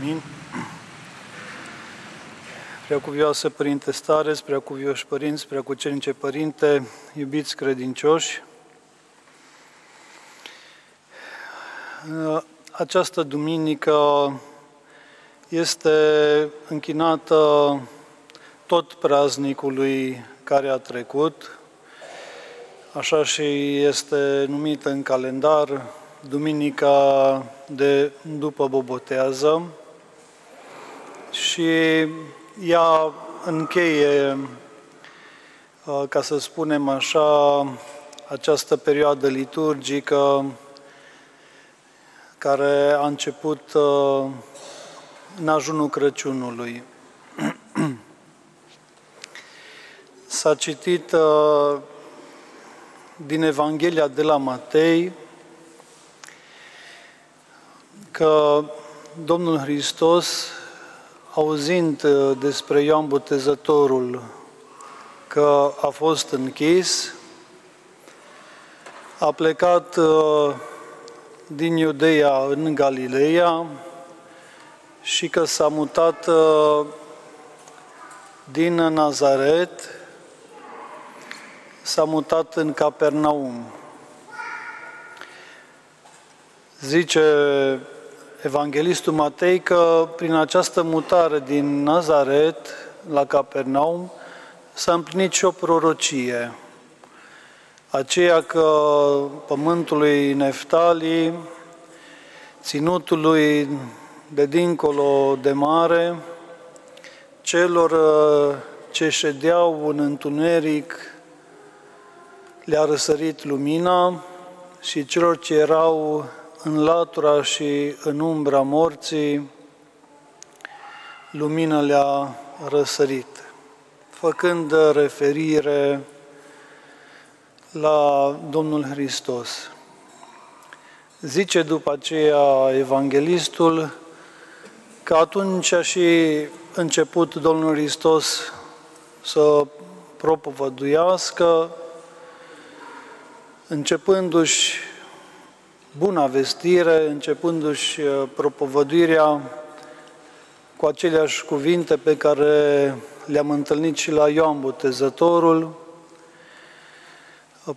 Amin. Preacuvioasă Părinte Stareț, preacuvioși părinți, preacucernice Părinte, iubiți credincioși, această duminică este închinată tot praznicului care a trecut, așa și este numită în calendar Duminica de după Bobotează, și ea încheie, ca să spunem așa, această perioadă liturgică care a început în ajunul Crăciunului. S-a citit din Evanghelia de la Matei că Domnul Hristos, auzind despre Ioan Botezătorul că a fost închis, a plecat din Iudeea în Galileea și că s-a mutat din Nazaret, s-a mutat în Capernaum. Zice Evanghelistul Matei că prin această mutare din Nazaret la Capernaum s-a împlinit și o prorocie, aceea că pământului Neftali, ținutului de dincolo de mare, celor ce ședeau în întuneric le-a răsărit lumina și celor ce erau în latura și în umbra morții, lumina le-a răsărit, făcând referire la Domnul Hristos. Zice după aceea Evanghelistul că atunci a și început Domnul Hristos să propovăduiască, începându-și buna vestire, începându-și propovăduirea cu aceleași cuvinte pe care le-am întâlnit și la Ioan Botezătorul: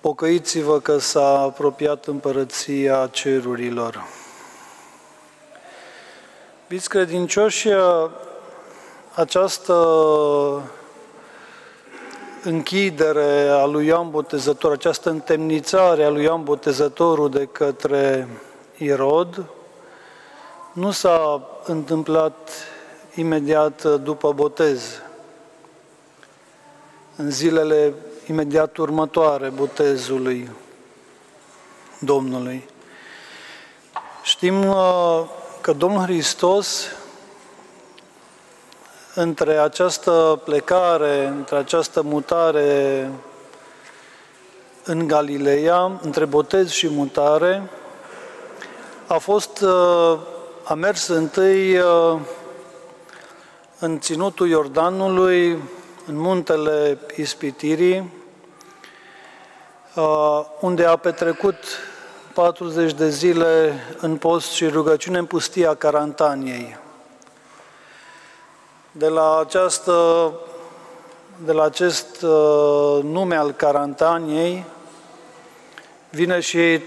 pocăiți-vă că s-a apropiat împărăția cerurilor. Iubiți credincioși, această închidere a lui Ioan Botezător, această întemnițare a lui Ioan Botezătorul de către Irod, nu s-a întâmplat imediat după botez, în zilele imediat următoare botezului Domnului. Știm că Domnul Hristos, între această plecare, între această mutare în Galileea, între botez și mutare, a mers întâi în ținutul Iordanului, în muntele Ispitirii, unde a petrecut 40 de zile în post și rugăciune în pustia Carantaniei. De la acest nume al Carantaniei vine și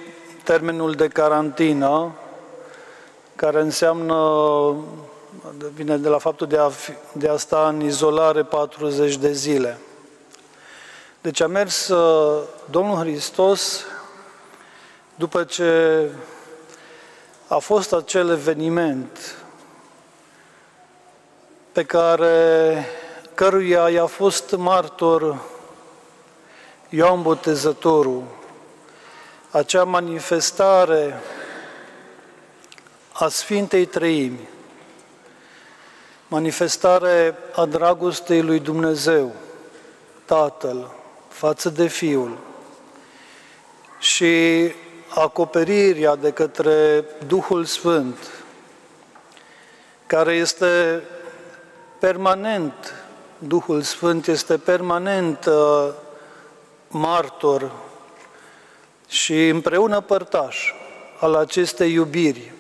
termenul de carantină, care vine de la faptul de a sta în izolare 40 de zile. Deci a mers Domnul Hristos, după ce a fost acel eveniment căruia i-a fost martor Ioan Botezătorul, acea manifestare a Sfintei Treimi, manifestare a dragostei lui Dumnezeu, Tatăl, față de Fiul, și acoperirea de către Duhul Sfânt, care este permanent, Duhul Sfânt este permanent martor și împreună părtaș al acestei iubiri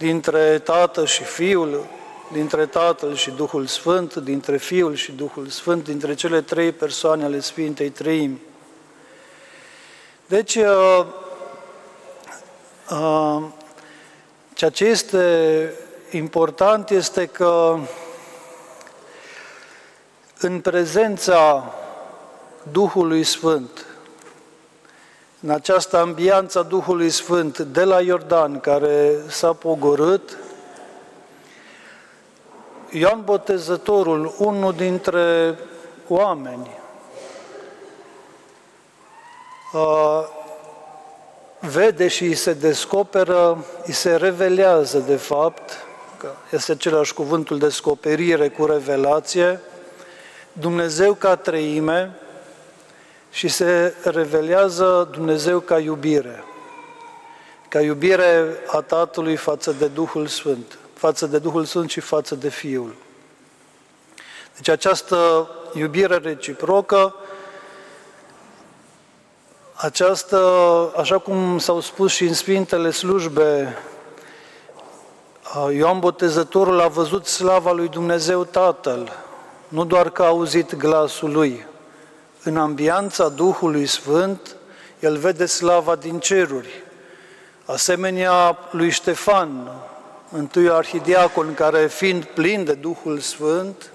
dintre Tatăl și Fiul, dintre Tatăl și Duhul Sfânt, dintre Fiul și Duhul Sfânt, dintre cele trei persoane ale Sfintei Treimi. Deci, ceea ce este important este că în prezența Duhului Sfânt, în această ambianță a Duhului Sfânt de la Iordan, care s-a pogorât, Ioan Botezătorul, unul dintre oameni, vede și îi se descoperă, îi se revelează de fapt, că este același cuvântul descoperire cu revelație, Dumnezeu ca treime și se revelează Dumnezeu ca iubire a Tatălui față de Duhul Sfânt, față de Duhul Sfânt și față de Fiul. Deci această iubire reciprocă, așa cum s-au spus și în Sfintele Slujbe, Ioan Botezătorul a văzut slava lui Dumnezeu Tatăl, nu doar că a auzit glasul lui. În ambianța Duhului Sfânt, el vede slava din ceruri. Asemenea lui Ștefan, întâiul arhidiacon, care fiind plin de Duhul Sfânt,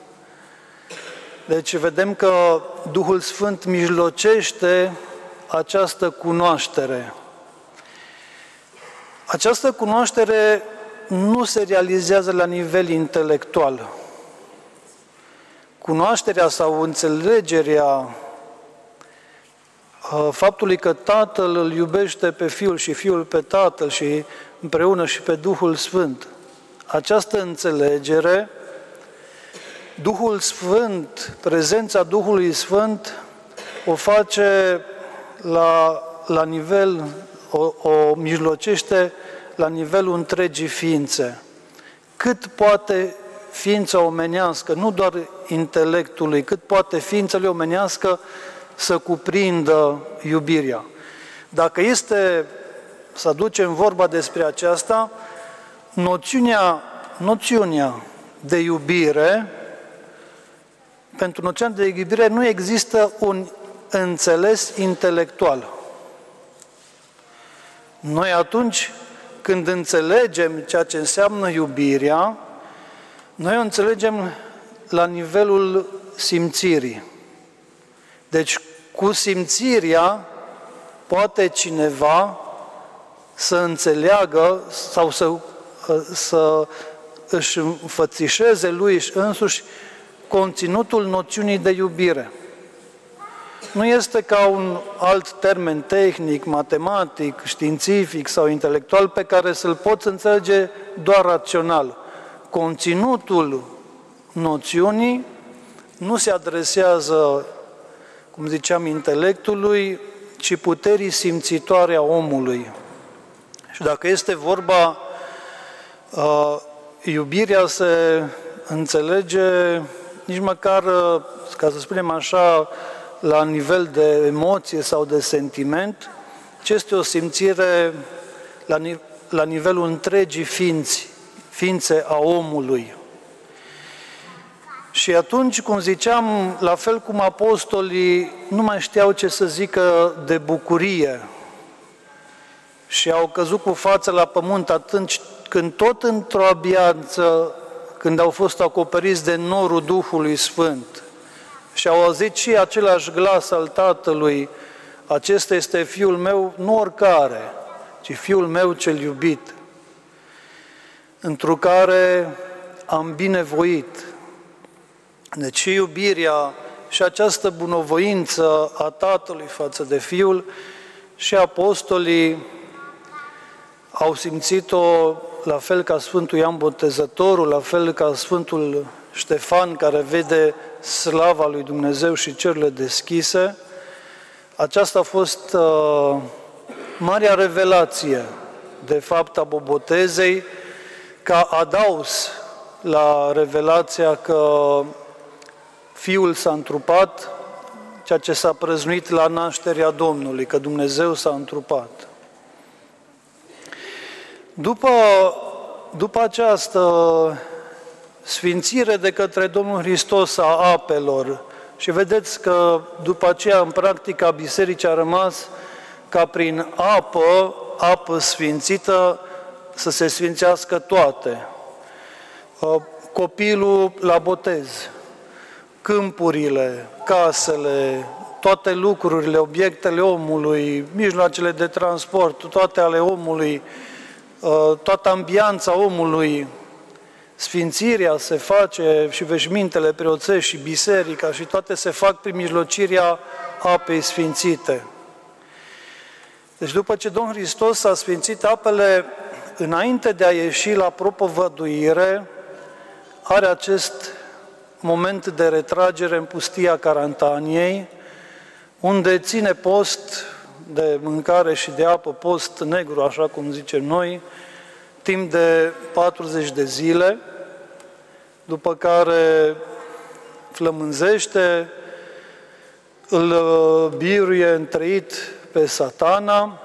deci vedem că Duhul Sfânt mijlocește această cunoaștere. Această cunoaștere nu se realizează la nivel intelectual. Cunoașterea sau înțelegerea faptului că Tatăl îl iubește pe Fiul și Fiul pe Tatăl și împreună și pe Duhul Sfânt. Această înțelegere, Duhul Sfânt, prezența Duhului Sfânt o face la nivel, o mijlocește la nivelul întregii ființe. Cât poate ființa omenească, nu doar intelectului, cât poate ființa lui omenească să cuprindă iubirea. Dacă este să aducem vorba despre aceasta, noțiunea de iubire, pentru noțiunea de iubire nu există un înțeles intelectual. Noi atunci când înțelegem ceea ce înseamnă iubirea, noi o înțelegem la nivelul simțirii. Deci, cu simțirea poate cineva să înțeleagă sau să își înfățișeze lui însuși conținutul noțiunii de iubire. Nu este ca un alt termen tehnic, matematic, științific sau intelectual pe care să-l poți înțelege doar rațional. Conținutul noțiunii nu se adresează, cum ziceam, intelectului, ci puterii simțitoare a omului. Și dacă este vorba, iubirea se înțelege nici măcar, ca să spunem așa, la nivel de emoție sau de sentiment, ci este o simțire la nivelul întregii ființe a omului. Și atunci, cum ziceam, la fel cum apostolii nu mai știau ce să zică de bucurie și au căzut cu fața la pământ atunci când tot într-o abianță, când au fost acoperiți de norul Duhului Sfânt și au auzit și același glas al Tatălui, acesta este Fiul meu, nu oricare, ci Fiul meu cel iubit, întru care am binevoit. Deci și iubirea și această bunăvoință a Tatălui față de Fiul și apostolii au simțit-o la fel ca Sfântul Ioan Botezătorul, la fel ca Sfântul Ștefan, care vede slava lui Dumnezeu și cerurile deschise. Aceasta a fost marea revelație, de fapt, a Bobotezei, ca adaus la revelația că Fiul s-a întrupat, ceea ce s-a prăznuit la nașterea Domnului, că Dumnezeu s-a întrupat. După după această sfințire de către Domnul Hristos a apelor, și vedeți că după aceea în practica bisericii a rămas ca prin apă sfințită, să se sfințească toate. Copilul la botez, câmpurile, casele, toate lucrurile, obiectele omului, mijloacele de transport, toate ale omului, toată ambianța omului, sfințirea se face și veșmintele preoțești și biserica și toate se fac prin mijlocirea apei sfințite. Deci după ce Domnul Hristos a sfințit apele, înainte de a ieși la propovăduire, are acest moment de retragere în pustia Carantaniei, unde ține post de mâncare și de apă, post negru, așa cum zicem noi, timp de 40 de zile, după care flămânzește, îl biruie întreit pe Satana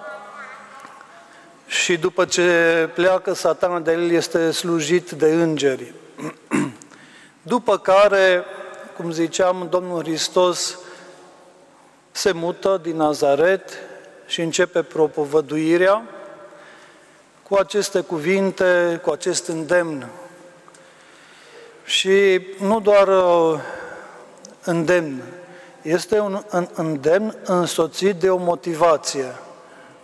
și după ce pleacă Satana de el este slujit de îngeri. După care, cum ziceam, Domnul Hristos se mută din Nazaret și începe propovăduirea cu aceste cuvinte, cu acest îndemn. Și nu doar îndemn, este un îndemn însoțit de o motivație.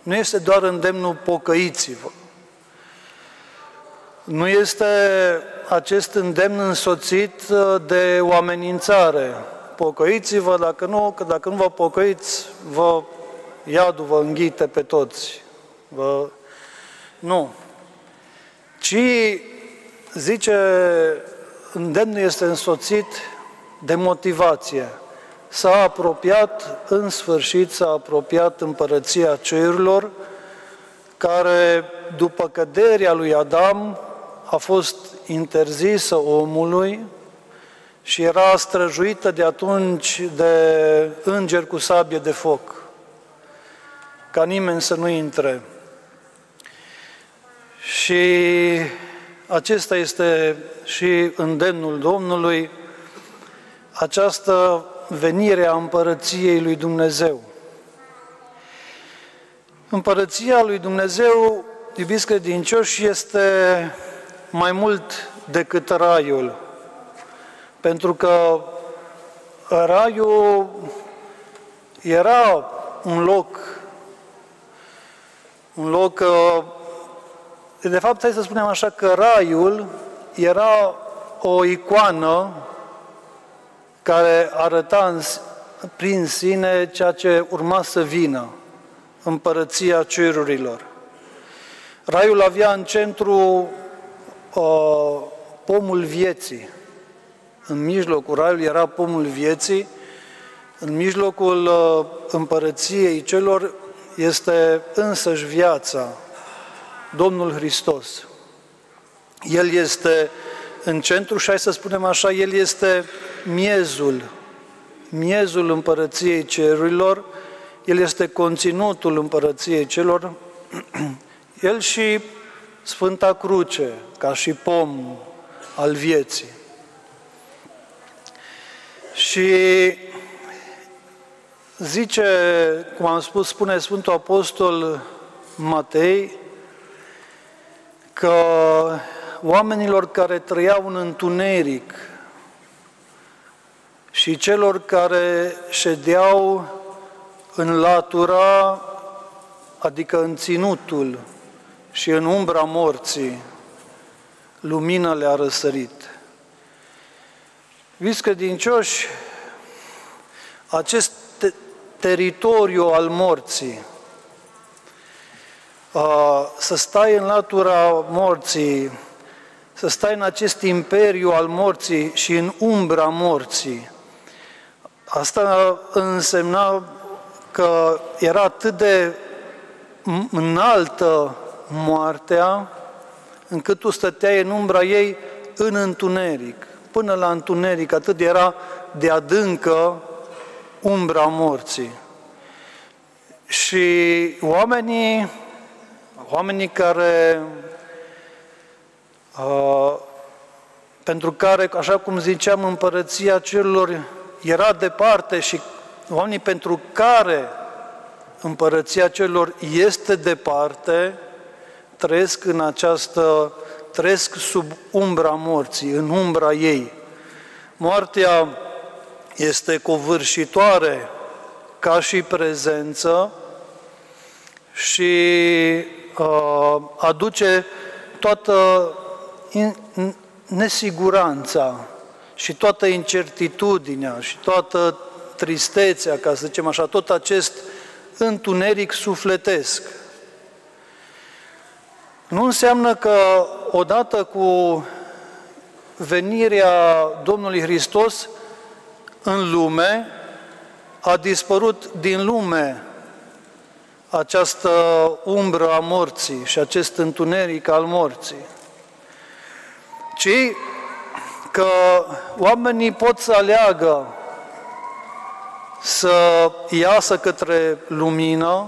Nu este doar îndemnul pocăiți-vă. Nu este acest îndemn însoțit de o amenințare. Pocăiți-vă, dacă nu vă pocăiți, iadul vă înghite pe toți. Nu. Ci, zice, îndemnul este însoțit de motivație. S-a apropiat, în sfârșit, s-a apropiat împărăția cerurilor, care, după căderea lui Adam, a fost interzisă omului și era străjuită de atunci de îngeri cu sabie de foc, ca nimeni să nu intre. Și acesta este și îndemnul Domnului, această venire a împărăției lui Dumnezeu. Împărăția lui Dumnezeu, iubiți credincioși, este mai mult decât raiul, pentru că raiul era un loc, de fapt, hai să spunem așa, că raiul era o icoană care arăta prin sine ceea ce urma să vină, împărăția cerurilor. Raiul avea în centru pomul vieții. În mijlocul raiului era pomul vieții, în mijlocul împărăției celor este însăși viața, Domnul Hristos. El este în centru și hai să spunem așa, El este miezul împărăției cerurilor, El este conținutul împărăției celor, El și Sfânta Cruce, ca și pom al vieții. Și zice, cum am spus, spune Sfântul Apostol Matei, că oamenilor care trăiau în întuneric și celor care ședeau în latura, adică în ținutul și în umbra morții, lumina le-a răsărit. Iubiți credincioși, acest teritoriu al morții, să stai în latura morții, să stai în acest imperiu al morții și în umbra morții, asta însemna că era atât de înaltă moartea, încât tu stăteai în umbra ei în întuneric, până la întuneric, atât era de adâncă umbra morții. Și oamenii care pentru care, așa cum ziceam, împărăția cerurilor era departe și oamenii pentru care împărăția cerurilor este departe, trăiesc sub umbra morții, în umbra ei. Moartea este covârșitoare ca și prezență și aduce toată nesiguranța și toată incertitudinea și toată tristețea, ca să zicem așa, tot acest întuneric sufletesc. Nu înseamnă că odată cu venirea Domnului Hristos în lume, a dispărut din lume această umbră a morții și acest întuneric al morții, ci că oamenii pot să aleagă să iasă către lumină,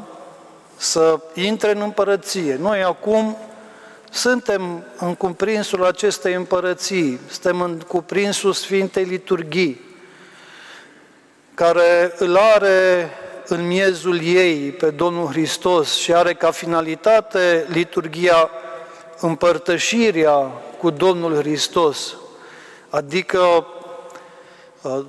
să intre în împărăție. Noi acum suntem în cuprinsul acestei împărății, suntem în cuprinsul Sfintei Liturghii, care îl are în miezul ei pe Domnul Hristos și are ca finalitate liturghia împărtășirea cu Domnul Hristos, adică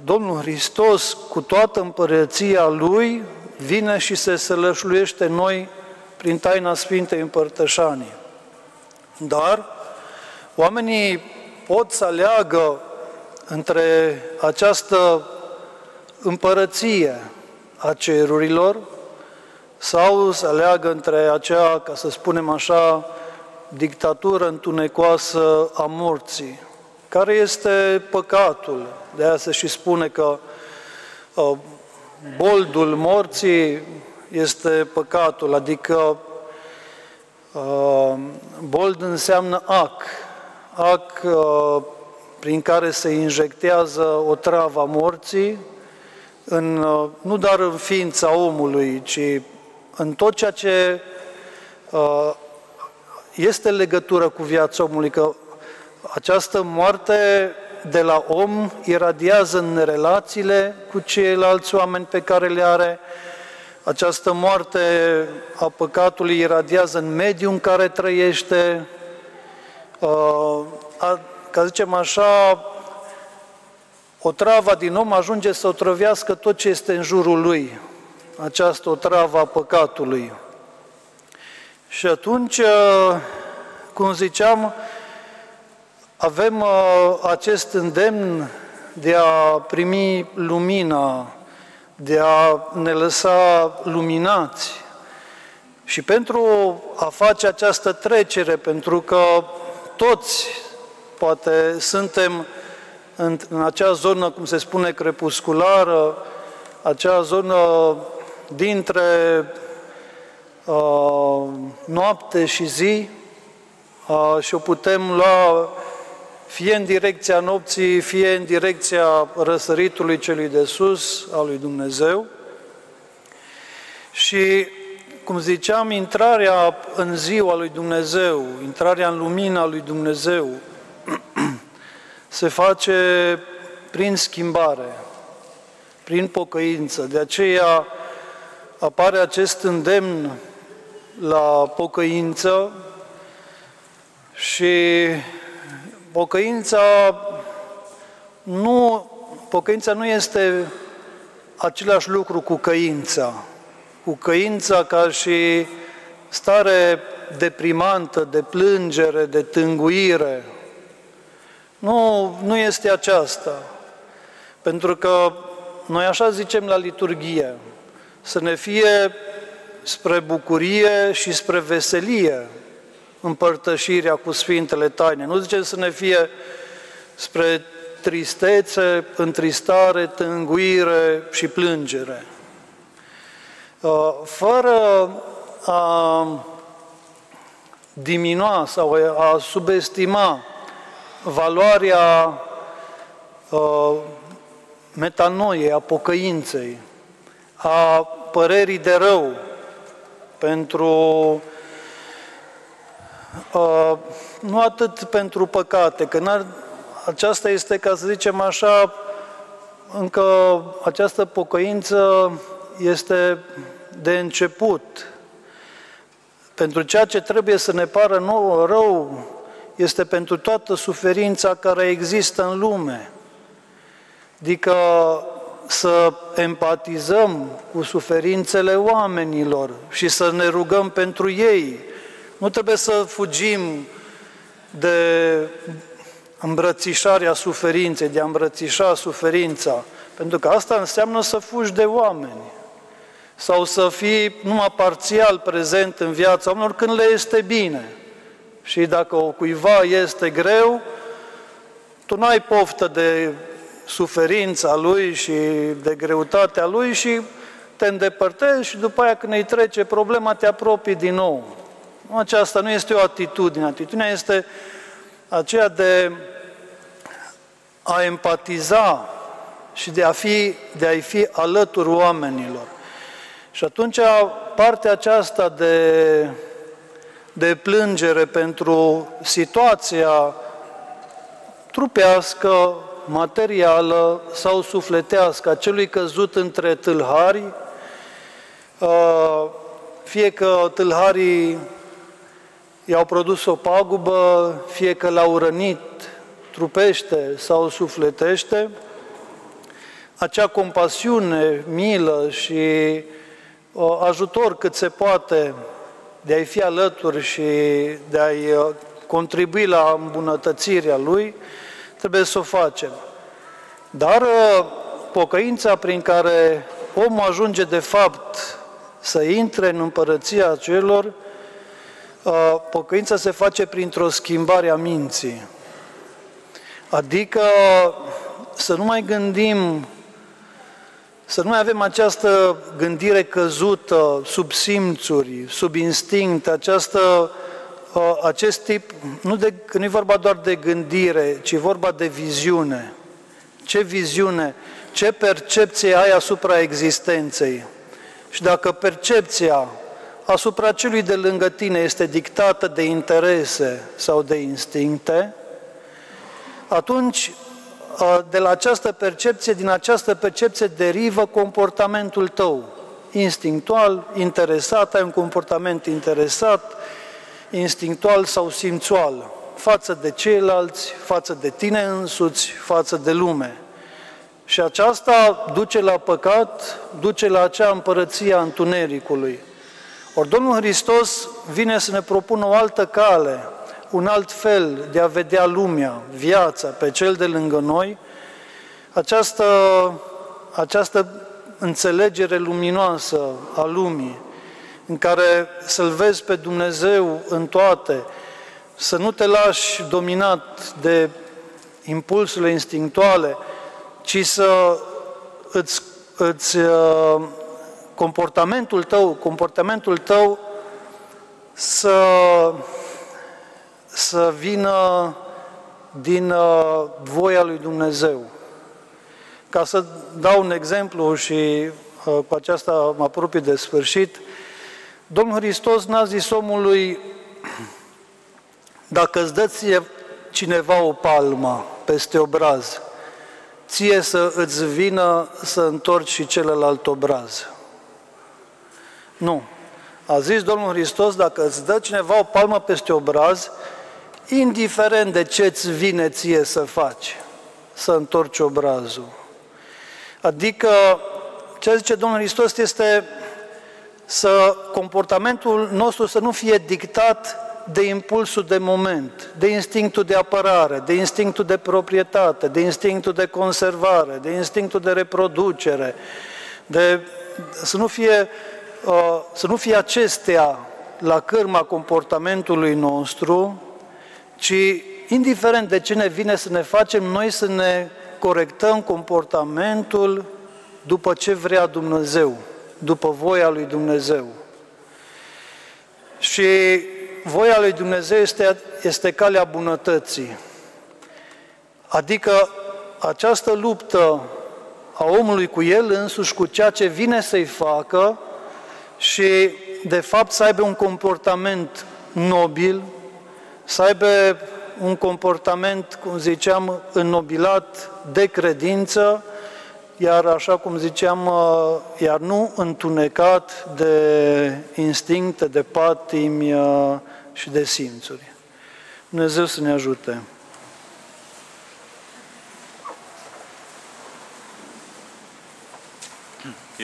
Domnul Hristos cu toată împărăția Lui vine și se sălășluiește în noi prin taina Sfintei Împărtășanii. Dar oamenii pot să aleagă între această împărăție a cerurilor sau să aleagă între acea, ca să spunem așa, dictatură întunecoasă a morții, care este păcatul. De aia se și spune că boldul morții este păcatul, adică bold înseamnă ac prin care se injectează o travă a morții, nu doar în ființa omului, ci în tot ceea ce este legătură cu viața omului, că această moarte de la om iradiază în relațiile cu ceilalți oameni pe care le are, această moarte a păcatului iradiază în mediul în care trăiește, ca zicem așa, otrava din om ajunge să otrăvească tot ce este în jurul lui, această otravă a păcatului. Și atunci, cum ziceam, avem acest îndemn de a primi lumina, de a ne lăsa luminați. Și pentru a face această trecere, pentru că toți, poate, suntem în acea zonă, cum se spune, crepusculară, acea zonă dintre noapte și zi, și o putem lua fie în direcția nopții, fie în direcția răsăritului celui de sus, al lui Dumnezeu. Și, cum ziceam, intrarea în ziua lui Dumnezeu, intrarea în lumina lui Dumnezeu, se face prin schimbare, prin pocăință. De aceea apare acest îndemn la pocăință și pocăința nu este același lucru cu căința. Cu căința ca și stare deprimantă, de plângere, de tânguire. Nu este aceasta. Pentru că noi așa zicem la liturghie, să ne fie spre bucurie și spre veselie împărtășirea cu Sfintele Taine. Nu zicem să ne fie spre tristețe, întristare, tânguire și plângere. Fără a diminua sau a subestima valoarea metanoiei, a pocăinței, a părerii de rău pentru Nu atât pentru păcate, că aceasta este, ca să zicem așa, încă această pocăință este de început. Pentru ceea ce trebuie să ne pară nouă rău, este pentru toată suferința care există în lume. Adică să empatizăm cu suferințele oamenilor și să ne rugăm pentru ei. Nu trebuie să fugim de îmbrățișarea suferinței, de a îmbrățișa suferința, pentru că asta înseamnă să fugi de oameni sau să fii numai parțial prezent în viața oamenilor când le este bine. Și dacă o cuiva este greu, tu n-ai poftă de suferința lui și de greutatea lui și te îndepărtezi și după aia când îi trece problema te apropii din nou. Aceasta nu este o atitudine. Atitudinea este aceea de a empatiza și de a-i fi alături oamenilor. Și atunci partea aceasta de plângere pentru situația trupească, materială sau sufletească a celui căzut între tâlhari, fie că tâlharii i-au produs o pagubă, fie că l-au rănit trupește sau sufletește, acea compasiune, milă și ajutor cât se poate de a-i fi alături și de a-i contribui la îmbunătățirea lui, trebuie să o facem. Dar pocăința prin care omul ajunge de fapt să intre în împărăția celor, pocăința se face printr-o schimbare a minții. Adică să nu mai gândim, să nu mai avem această gândire căzută, sub simțuri, sub instinct, acest tip, nu e vorba doar de gândire, ci vorba de viziune. Ce viziune, ce percepție ai asupra existenței? Și dacă percepția asupra celui de lângă tine este dictată de interese sau de instincte, atunci din această percepție derivă comportamentul tău, instinctual, interesat, ai un comportament interesat, instinctual sau simțual, față de ceilalți, față de tine însuți, față de lume. Și aceasta duce la păcat, duce la acea împărăție a întunericului. Ori Domnul Hristos vine să ne propună o altă cale, un alt fel de a vedea lumea, viața, pe cel de lângă noi, această înțelegere luminoasă a lumii, în care să-L vezi pe Dumnezeu în toate, să nu te lași dominat de impulsurile instinctuale, ci să comportamentul tău să vină din voia lui Dumnezeu. Ca să dau un exemplu și cu aceasta mă apropii de sfârșit, Domnul Hristos n-a zis omului, dacă îți dă ție cineva o palmă peste obraz, ție să îți vină să întorci și celălalt obraz. Nu. A zis Domnul Hristos, dacă îți dă cineva o palmă peste obraz, indiferent de ce îți vine ție să faci, să întorci obrazul. Adică, ce zice Domnul Hristos este comportamentul nostru să nu fie dictat de impulsul de moment, de instinctul de apărare, de instinctul de proprietate, de instinctul de conservare, de instinctul de reproducere, să nu fie acestea la cârma comportamentului nostru, ci indiferent de ce ne vine să ne facem, noi să ne corectăm comportamentul după ce vrea Dumnezeu, după voia lui Dumnezeu. Și voia lui Dumnezeu este calea bunătății. Adică această luptă a omului cu el însuși, cu ceea ce vine să-i facă și, de fapt, să aibă un comportament nobil, să aibă un comportament, cum ziceam, înnobilat de credință, iar așa cum ziceam, iar nu întunecat de instincte, de patimi și de simțuri. Dumnezeu să ne ajute!